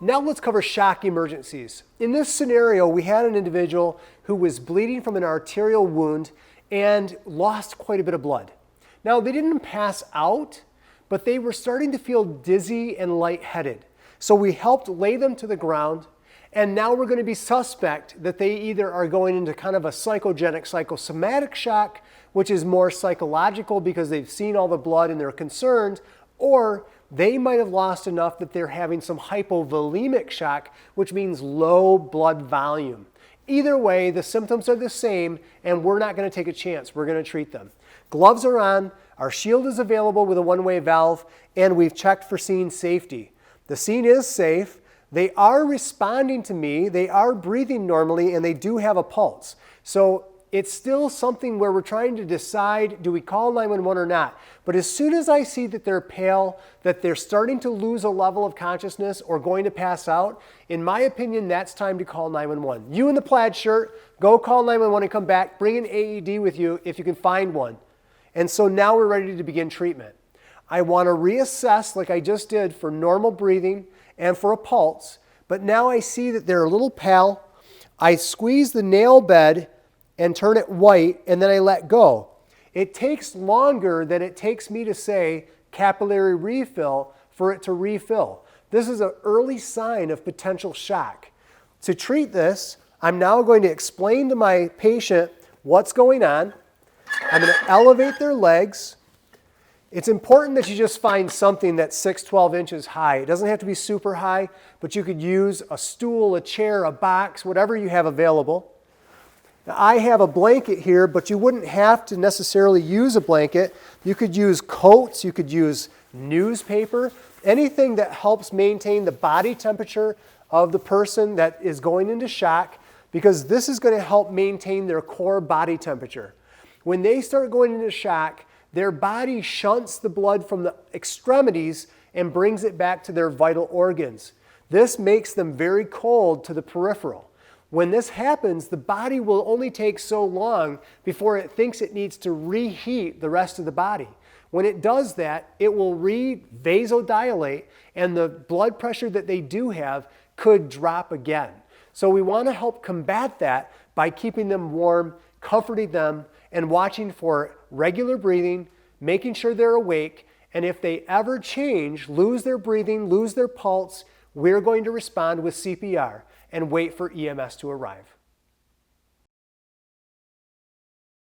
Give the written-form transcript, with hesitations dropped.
Now let's cover shock emergencies. In this scenario, we had an individual who was bleeding from an arterial wound and lost quite a bit of blood. Now, they didn't pass out, but they were starting to feel dizzy and lightheaded. So we helped lay them to the ground, and now we're going to be suspect that they either are going into kind of a psychogenic psychosomatic shock, which is more psychological because they've seen all the blood and they're concerned, or they might have lost enough that they're having some hypovolemic shock, which means low blood volume. Either way, the symptoms are the same, and we're not going to take a chance. We're going to treat them. Gloves are on, our shield is available with a one-way valve, and we've checked for scene safety. The scene is safe. They are responding to me, they are breathing normally, and they do have a pulse. So it's still something where we're trying to decide, do we call 911 or not? But as soon as I see that they're pale, that they're starting to lose a level of consciousness or going to pass out, in my opinion, that's time to call 911. You in the plaid shirt, go call 911 and come back. Bring an AED with you if you can find one. And so now we're ready to begin treatment. I want to reassess like I just did for normal breathing and for a pulse, but now I see that they're a little pale. I squeeze the nail bed and turn it white, and then I let go. It takes longer than it takes me to say capillary refill for it to refill. This is an early sign of potential shock. To treat this, I'm now going to explain to my patient what's going on. I'm going to elevate their legs. It's important that you just find something that's 6-12 inches high. It doesn't have to be super high, but you could use a stool, a chair, a box, whatever you have available. Now, I have a blanket here, but you wouldn't have to necessarily use a blanket. You could use coats, you could use newspaper, anything that helps maintain the body temperature of the person that is going into shock, because this is going to help maintain their core body temperature. When they start going into shock, their body shunts the blood from the extremities and brings it back to their vital organs. This makes them very cold to the peripheral. When this happens, the body will only take so long before it thinks it needs to reheat the rest of the body. When it does that, it will vasodilate, and the blood pressure that they do have could drop again. So we want to help combat that by keeping them warm, comforting them, and watching for regular breathing, making sure they're awake, and if they ever change, lose their breathing, lose their pulse, we're going to respond with CPR and wait for EMS to arrive.